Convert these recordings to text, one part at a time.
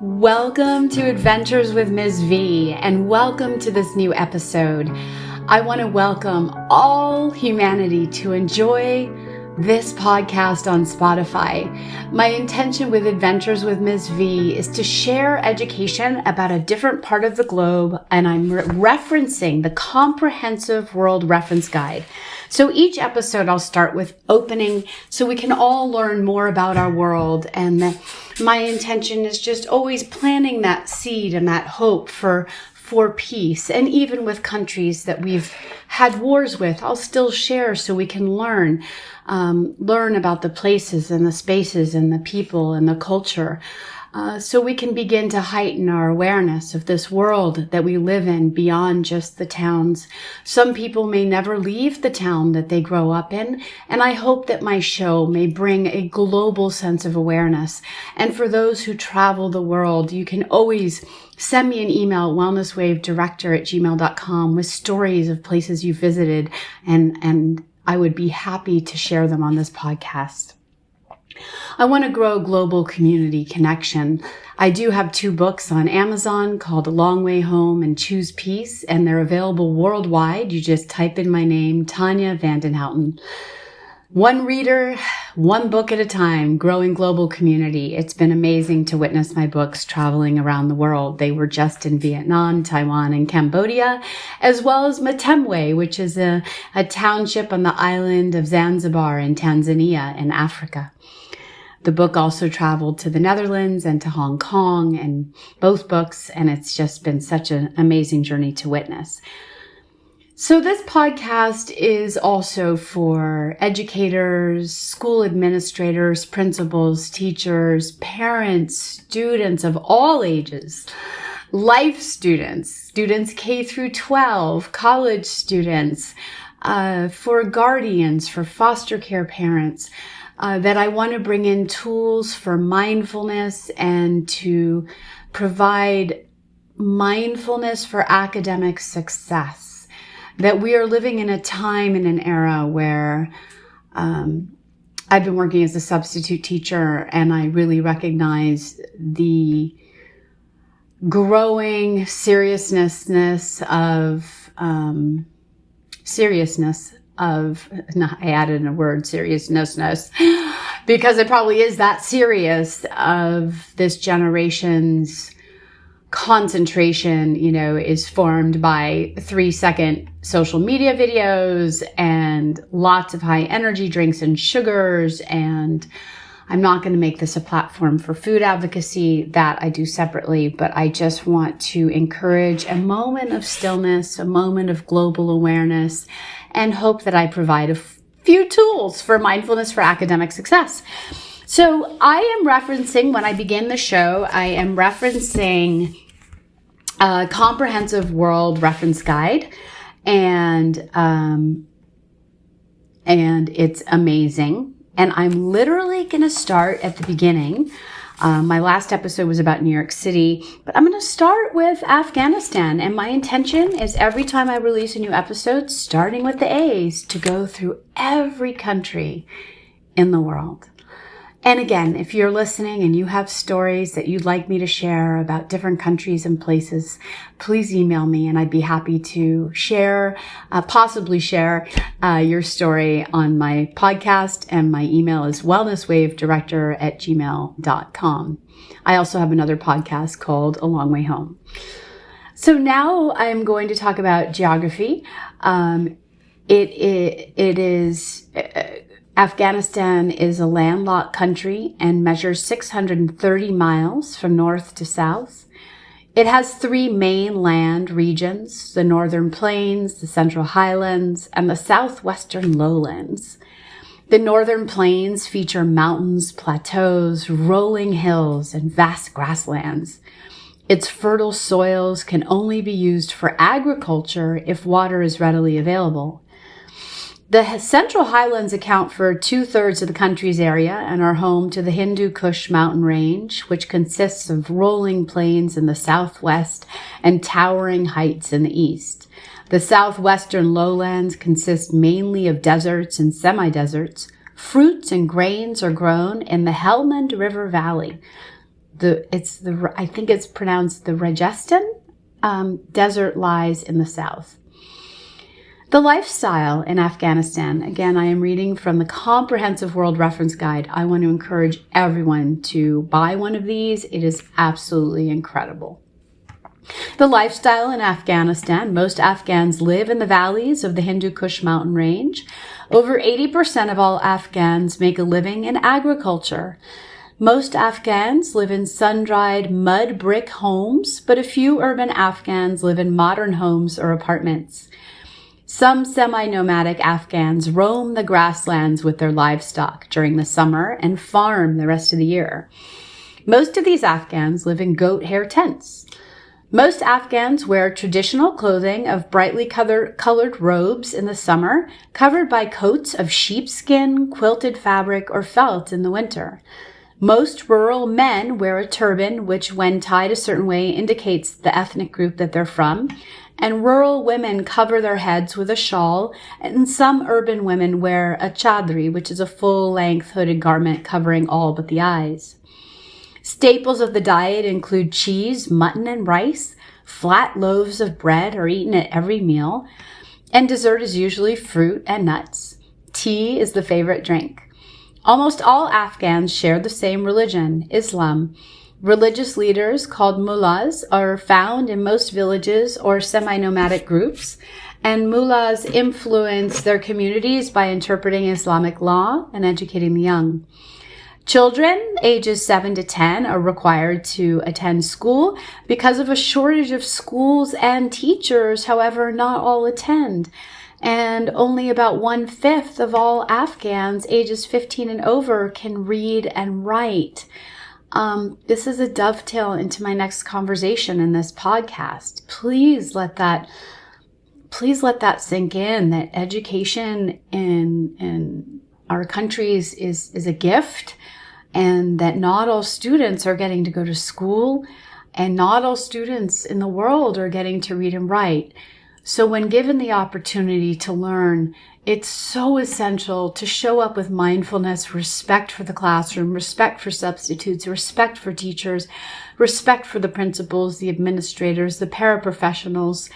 Welcome to Adventures with Ms. V, and welcome to this new episode. I want to welcome all humanity to enjoy this podcast on Spotify. My intention with Adventures with Ms. V is to share education about a different part of the globe, and I'm referencing the Comprehensive World Reference Guide. So each episode I'll start with opening so we can all learn more about our world, and my intention is just always planting that seed and that hope for peace. And even with countries that we've had wars with, I'll still share so we can learn about the places and the spaces and the people and the culture. So we can begin to heighten our awareness of this world that we live in beyond just the towns. Some people may never leave the town that they grow up in, and I hope that my show may bring a global sense of awareness. And for those who travel the world, you can always send me an email, wellnesswavedirector@gmail.com, with stories of places you visited, and I would be happy to share them on this podcast. I want to grow global community connection. I do have 2 books on Amazon called A Long Way Home and Choose Peace, and they're available worldwide. You just type in my name, Tanya Vandenhouten. One reader, one book at a time, growing global community. It's been amazing to witness my books traveling around the world. They were just in Vietnam, Taiwan, and Cambodia, as well as Matemwe, which is a township on the island of Zanzibar in Tanzania in Africa. The book also traveled to the Netherlands and to Hong Kong, and both books, and it's just been such an amazing journey to witness. So this podcast is also for educators, school administrators, principals, teachers, parents, students of all ages, life students, students K through 12, college students, for guardians, for foster care parents, that I want to bring in tools for mindfulness and to provide mindfulness for academic success. That we are living in a time and an era where I've been working as a substitute teacher, and I really recognize the growing seriousness of, I added a word, seriousness, because it probably is that serious, of this generation's concentration, is formed by 3-second social media videos and lots of high energy drinks and sugars. And I'm not going to make this a platform for food advocacy. That I do separately, but I just want to encourage a moment of stillness, a moment of global awareness, and hope that I provide a few tools for mindfulness for academic success. So I am referencing, when I begin the show, I am referencing a Comprehensive World Reference Guide, and it's amazing. And I'm literally going to start at the beginning. My last episode was about New York City, but I'm going to start with Afghanistan. And my intention is every time I release a new episode, starting with the A's, to go through every country in the world. And again, if you're listening and you have stories that you'd like me to share about different countries and places, please email me and I'd be happy to share, possibly share your story on my podcast. And my email is wellnesswavedirector@gmail.com. I also have another podcast called A Long Way Home. So now I'm going to talk about geography. Afghanistan is a landlocked country and measures 630 miles from north to south. It has 3 main land regions: the Northern Plains, the Central Highlands, and the Southwestern Lowlands. The Northern Plains feature mountains, plateaus, rolling hills, and vast grasslands. Its fertile soils can only be used for agriculture if water is readily available. The Central Highlands account for 2/3 of the country's area and are home to the Hindu Kush mountain range, which consists of rolling plains in the southwest and towering heights in the east. The southwestern lowlands consist mainly of deserts and semi-deserts. Fruits and grains are grown in the Helmand River Valley. I think it's pronounced the Rajestan desert lies in the south. The lifestyle in Afghanistan, again, I am reading from the Comprehensive World Reference Guide. I want to encourage everyone to buy one of these. It is absolutely incredible. The lifestyle in Afghanistan, most Afghans live in the valleys of the Hindu Kush mountain range. Over 80% of all Afghans make a living in agriculture. Most Afghans live in sun-dried mud brick homes, but a few urban Afghans live in modern homes or apartments. Some semi-nomadic Afghans roam the grasslands with their livestock during the summer and farm the rest of the year. Most of these Afghans live in goat hair tents. Most Afghans wear traditional clothing of brightly colored robes in the summer, covered by coats of sheepskin, quilted fabric, or felt in the winter. Most rural men wear a turban, which when tied a certain way indicates the ethnic group that they're from, and rural women cover their heads with a shawl, and some urban women wear a chadri, which is a full-length hooded garment covering all but the eyes. Staples of the diet include cheese, mutton, and rice. Flat loaves of bread are eaten at every meal, and dessert is usually fruit and nuts. Tea is the favorite drink. Almost all Afghans share the same religion, Islam. Religious leaders called mullahs are found in most villages or semi-nomadic groups, and mullahs influence their communities by interpreting Islamic law and educating the young. Children ages 7 to 10 are required to attend school because of a shortage of schools and teachers. However, not all attend. And only about 1/5 of all Afghans ages 15 and over can read and write. This is a dovetail into my next conversation in this podcast. Please let that sink in, that education in our countries is a gift, and that not all students are getting to go to school, and not all students in the world are getting to read and write. So when given the opportunity to learn, it's so essential to show up with mindfulness, respect for the classroom, respect for substitutes, respect for teachers, respect for the principals, the administrators, the paraprofessionals,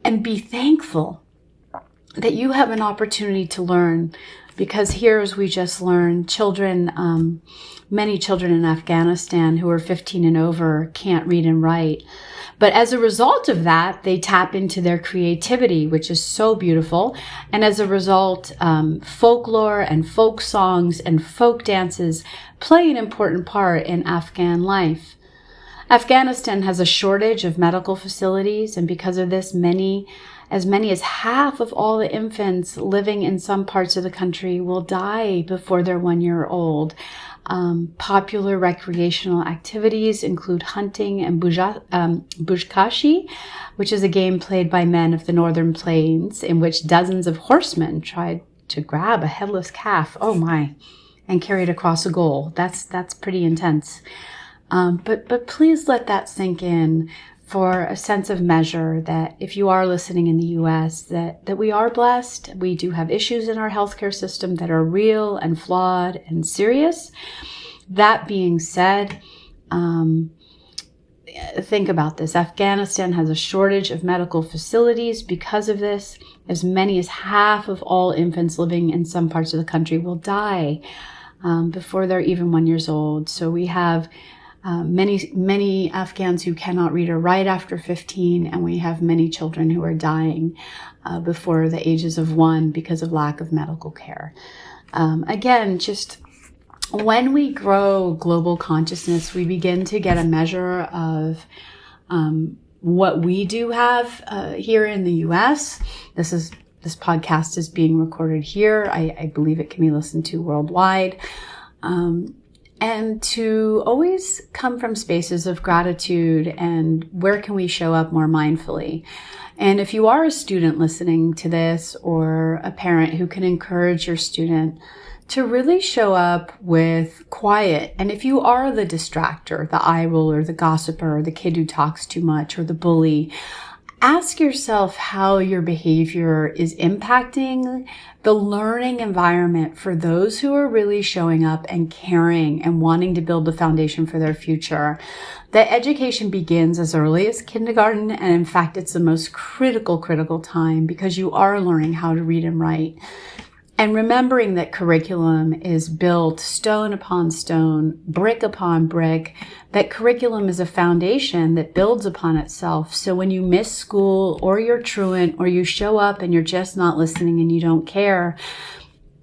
and be thankful that you have an opportunity to learn. Because here, as we just learned, many children in Afghanistan who are 15 and over can't read and write. But as a result of that, they tap into their creativity, which is so beautiful. And as a result, folklore and folk songs and folk dances play an important part in Afghan life. Afghanistan has a shortage of medical facilities, and because of this, as many as half of all the infants living in some parts of the country will die before they're 1 year old. Popular recreational activities include hunting and buzkashi, which is a game played by men of the northern plains in which dozens of horsemen tried to grab a headless calf, oh my, and carry it across a goal. That's pretty intense. But please let that sink in for a sense of measure that if you are listening in the U.S., that we are blessed. We do have issues in our healthcare system that are real and flawed and serious. That being said, think about this. Afghanistan has a shortage of medical facilities because of this. As many as half of all infants living in some parts of the country will die before they're even 1 year old. So we have many Afghans who cannot read or write after 15, and we have many children who are dying before the ages of 1 because of lack of medical care. Again, just when we grow global consciousness, we begin to get a measure of what we do have here in the U.S. This podcast is being recorded here. I believe it can be listened to worldwide. And to always come from spaces of gratitude and where can we show up more mindfully. And if you are a student listening to this, or a parent who can encourage your student to really show up with quiet. And if you are the distractor, the eye roller, the gossiper, the kid who talks too much, or the bully, Ask yourself how your behavior is impacting the learning environment for those who are really showing up and caring and wanting to build the foundation for their future. That education begins as early as kindergarten, and in fact, it's the most critical time because you are learning how to read and write. And remembering that curriculum is built stone upon stone, brick upon brick, that curriculum is a foundation that builds upon itself. So when you miss school or you're truant or you show up and you're just not listening and you don't care,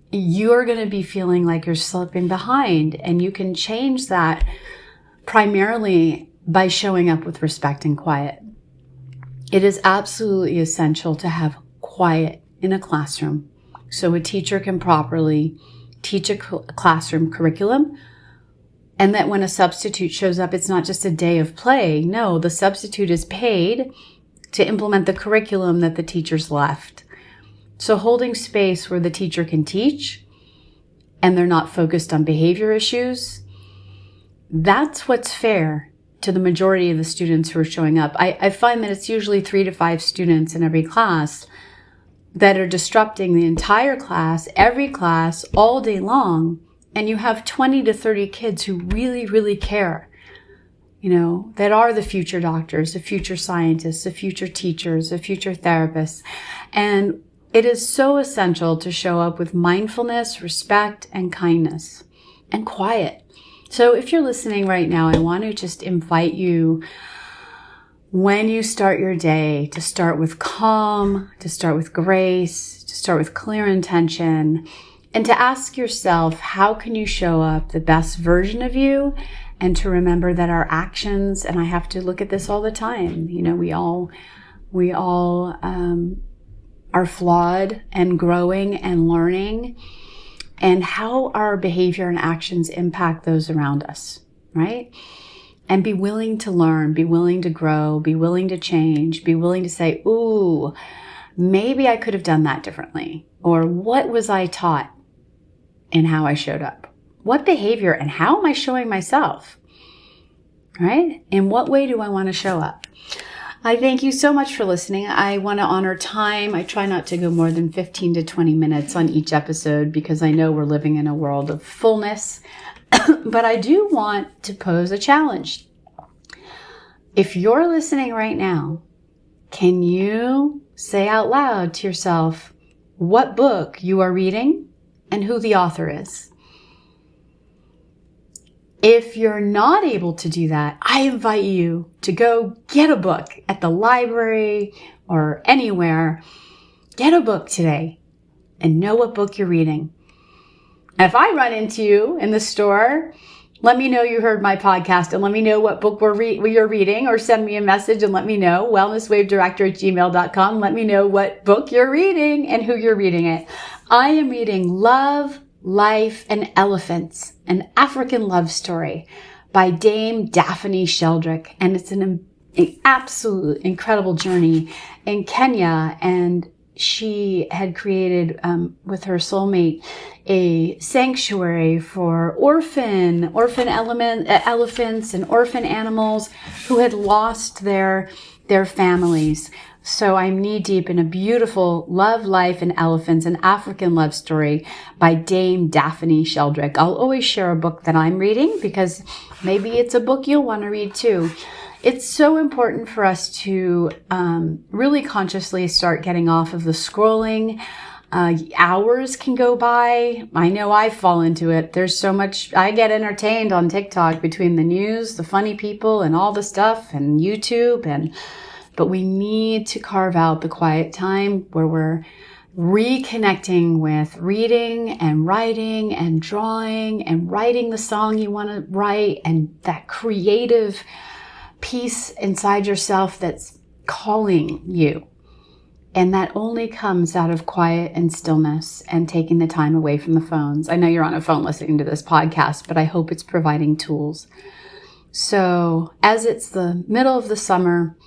you're going to be feeling like you're slipping behind. And you can change that primarily by showing up with respect and quiet. It is absolutely essential to have quiet in a classroom, so a teacher can properly teach a classroom curriculum, and that when a substitute shows up, it's not just a day of play. No, the substitute is paid to implement the curriculum that the teacher's left. So holding space where the teacher can teach and they're not focused on behavior issues, that's what's fair to the majority of the students who are showing up. I find that it's usually 3 to 5 students in every class that are disrupting the entire class, every class, all day long. And you have 20 to 30 kids who really care, that are the future doctors, the future scientists, the future teachers, the future therapists. And it is so essential to show up with mindfulness, respect, and kindness, and quiet. So if you're listening right now, I want to just invite you, when you start your day, to start with calm, to start with grace, to start with clear intention, and to ask yourself, how can you show up the best version of you? And to remember that our actions, and I have to look at this all the time, we all are flawed and growing and learning, and how our behavior and actions impact those around us, right? And be willing to learn, be willing to grow, be willing to change, be willing to say, ooh, maybe I could have done that differently. Or what was I taught in how I showed up? What behavior and how am I showing myself? Right? In what way do I want to show up? I thank you so much for listening. I want to honor time. I try not to go more than 15 to 20 minutes on each episode because I know we're living in a world of fullness. But I do want to pose a challenge. If you're listening right now, can you say out loud to yourself what book you are reading and who the author is? If you're not able to do that, I invite you to go get a book at the library or anywhere. Get a book today and know what book you're reading. If I run into you in the store, let me know you heard my podcast and let me know what book you're reading, or send me a message and let me know, wellnesswavedirector@gmail.com. Let me know what book you're reading and who you're reading it. I am reading Love, Life, and Elephants, an African love story by Dame Daphne Sheldrick. And it's an absolute incredible journey in Kenya, and she had created with her soulmate a sanctuary for orphan elephants and orphan animals who had lost their families. So I'm knee deep in a beautiful Love, Life, and Elephants, an African love story by Dame Daphne Sheldrick. I'll always share a book that I'm reading because maybe it's a book you'll want to read too. It's so important for us to really consciously start getting off of the scrolling. Hours can go by. I know I fall into it. There's so much. I get entertained on TikTok between the news, the funny people, and all the stuff, and YouTube. But we need to carve out the quiet time where we're reconnecting with reading and writing and drawing and writing the song you want to write, and that creative peace inside yourself that's calling you. And that only comes out of quiet and stillness and taking the time away from the phones. I know you're on a phone listening to this podcast, but I hope it's providing tools. So as it's the middle of the summer,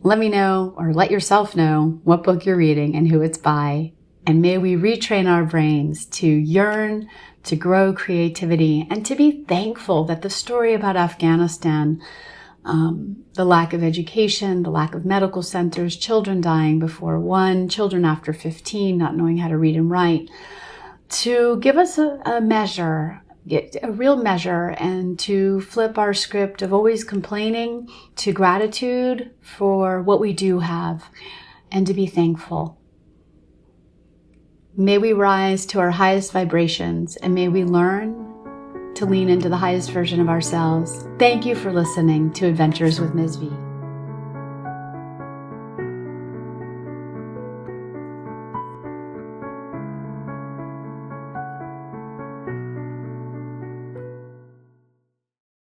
let me know, or let yourself know, what book you're reading and who it's by. And may we retrain our brains to yearn, to grow creativity, and to be thankful that the story about Afghanistan the lack of education, the lack of medical centers, children dying before 1, children after 15, not knowing how to read and write, to give us a measure, a real measure, and to flip our script of always complaining to gratitude for what we do have and to be thankful. May we rise to our highest vibrations, and may we learn to lean into the highest version of ourselves. Thank you for listening to Adventures with Ms. V.